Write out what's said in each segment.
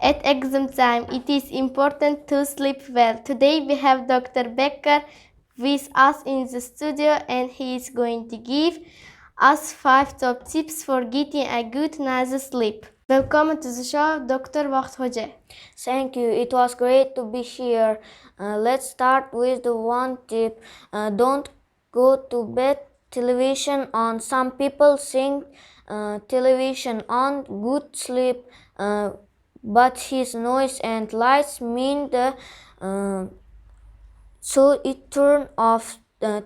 At exam time, it is important to sleep well. Today we have Dr. Becker with us in the studio, and he is going to give us 5 top tips for getting a good night's sleep. Welcome to the show, Dr. Vohidkhuja. Thank you. It was great to be here. Let's start with the one tip. Don't go to bed television on. Some people think television on good sleep, but his noise and lights mean so it turn off.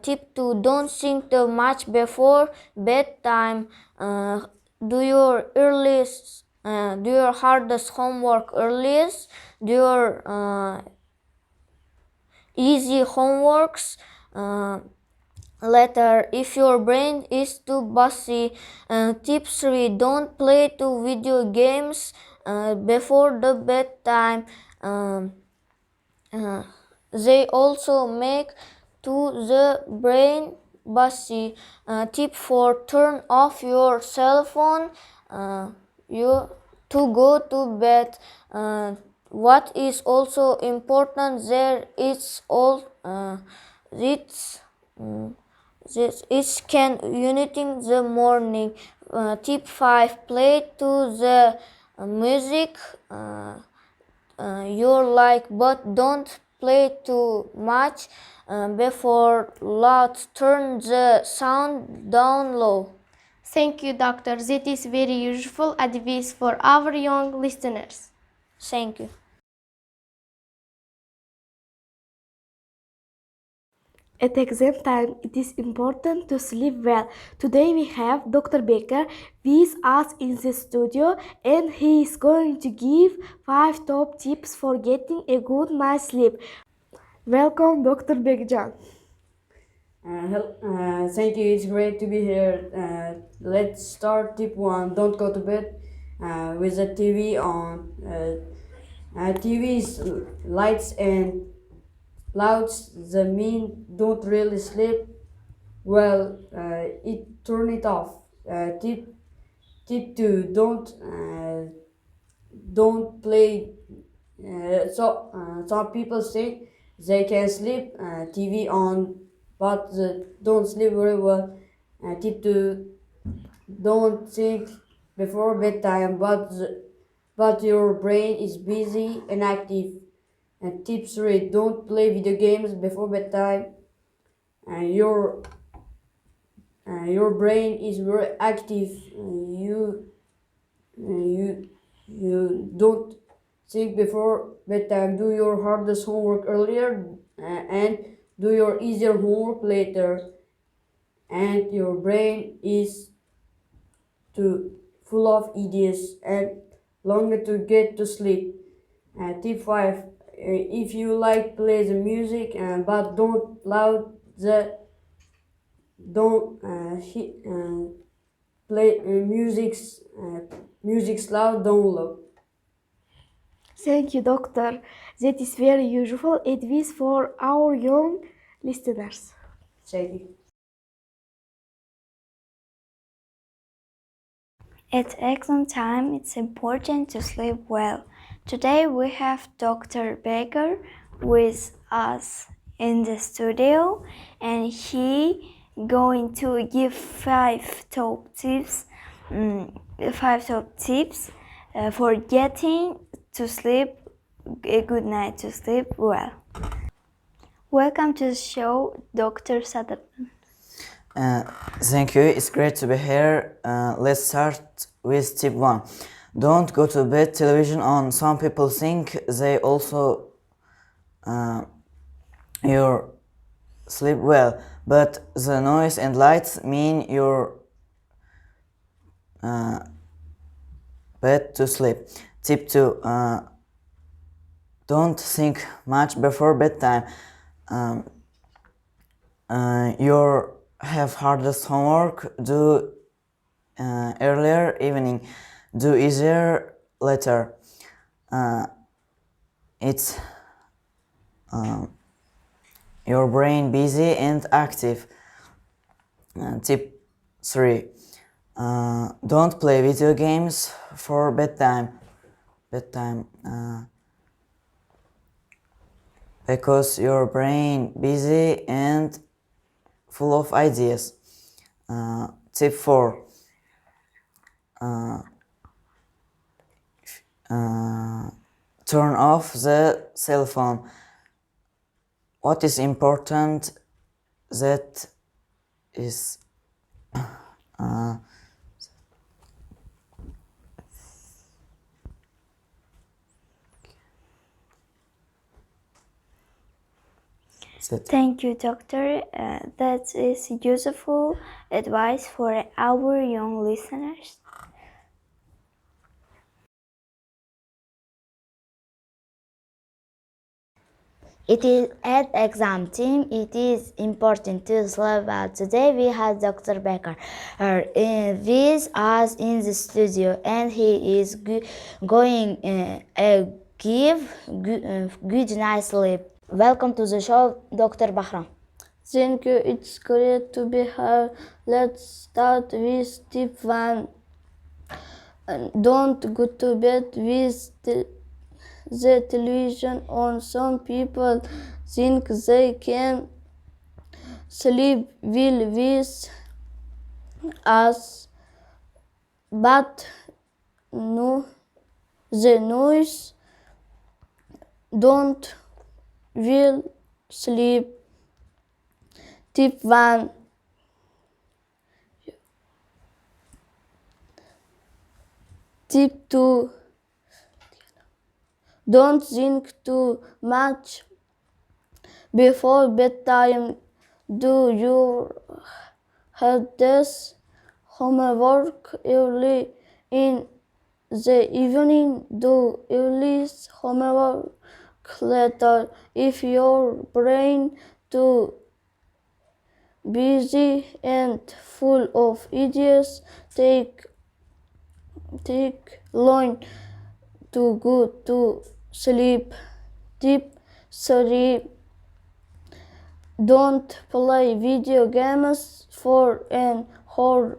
Tip 2: don't think too much before bedtime. Do your earliest, do your hardest homework earliest. Do your easy homeworks later if your brain is too busy. Tip 3: don't play two video games before the bedtime. They also make to the brain busy. Tip 4: turn off your cell phone to go to bed. What is also important there is this can uniting the morning. Tip 5: play to the music you like, but don't play too much before loud. Turn the sound down low. Thank you, Doctor. That is very useful advice for our young listeners. Thank you. At exam time, it is important to sleep well. Today we have Dr. Becker with us in the studio, and he is going to give 5 top tips for getting a good night's sleep. Welcome, Dr. Bekjon. Thank you, it's great to be here. Let's start tip 1. Don't go to bed with the TV on. TV's lights and louds the mean don't really sleep well. Turn it off. Tip 2: don't play. Some people say they can sleep TV on, but don't sleep very well. Tip 2: don't think before bedtime, but your brain is busy and active. And tip 3: don't play video games before bedtime. Your brain is very active. You don't think before bedtime. Do your hardest homework earlier and do your easier homework later. And your brain is full of ideas and longer to get to sleep. Tip 5: if you like, play the music, but don't loud the don't play music's loud, don't loud. Thank you, Doctor. That is very useful advice for our young listeners. Thank you. At exam time, it's important to sleep well. Today we have Dr. Becker with us in the studio, and he going to give 5 top tips. 5 top tips for getting to sleep a good night to sleep well. Welcome to the show, Dr. Sadriddin. Thank you, it's great to be here. Let's start with tip 1. Don't go to bed television on. Some people think they also your sleep well, but the noise and lights mean your bed to sleep. Tip 2. Don't think much before bedtime. Your have hardest homework, do earlier evening, do easier later. It's your brain busy and active. Tip 3. Don't play video games for bedtime bedtime because your brain busy and full of ideas. Tip 4. Turn off the cell phone. What is important that is that Thank you, doctor. That is useful advice for our young listeners. It is at exam time. It is important to sleep well. Today we have Dr. Becker with us in the studio, and he is going give good night sleep. Welcome to the show, Dr. Bakhrom. Thank you. It's great to be here. Let's start with tip 1. Don't go to bed with the television on. Some people think they can sleep well with us, but no, the noise don't will sleep. Tip 1. Tip 2. Don't think too much before bedtime. Do your hardest homework early in the evening. Do early homework later. If your brain too busy and full of ideas, take long to go to sleep. Tip 3. Don't play video games for an hour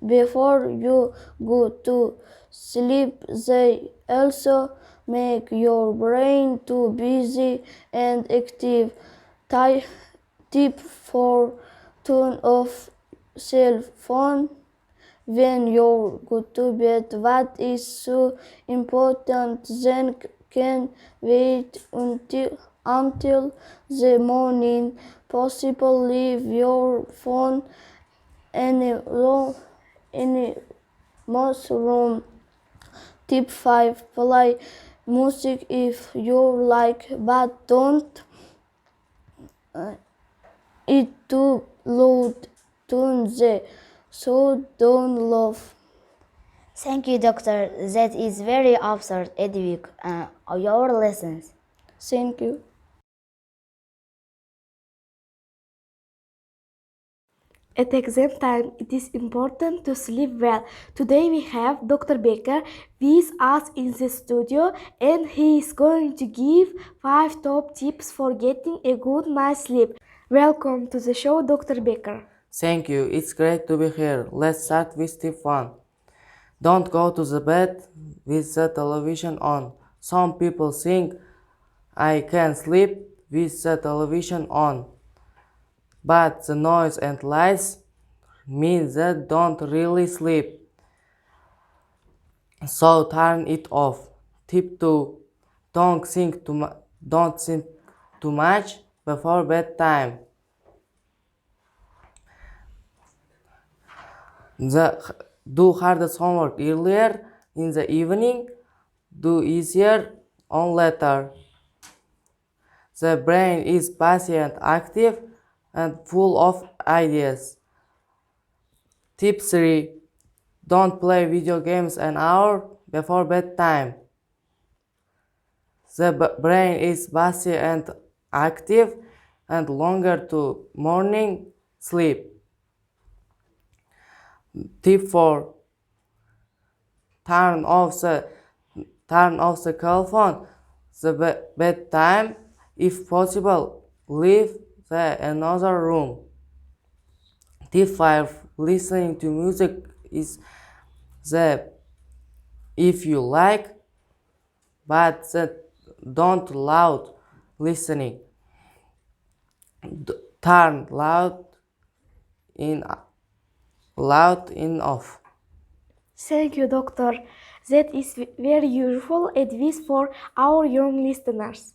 before you go to sleep. They also make your brain too busy and active. Tip 4. Turn off cell phone when you go to bed. What is so important then can wait until the morning. Possible leave your phone in most room. Tip 5. Play music if you like, but don't it too loud. Tune the so don't laugh. Thank you, doctor. That is very absurd, Edwig. Your lessons. Thank you. At exam time, it is important to sleep well. Today we have Dr. Becker with us in the studio, and he is going to give 5 top tips for getting a good night's sleep. Welcome to the show, Dr. Becker. Thank you. It's great to be here. Let's start with tip 1. Don't go to the bed with the television on. Some people think I can sleep with the television on, but the noise and lights mean that don't really sleep. So turn it off. Tip 2. Don't think too much before bedtime. Do hardest homework earlier in the evening. Do easier on later. The brain is busy and active and full of ideas. Tip 3. Don't play video games an hour before bedtime. The brain is busy and active and longer to morning sleep. Tip 4. Turn off the cell phone the bedtime. If possible, leave the another room. Tip 5. Listening to music is the if you like but don't loud listening. Turn loud in off. Thank you, doctor. That is very useful advice for our young listeners.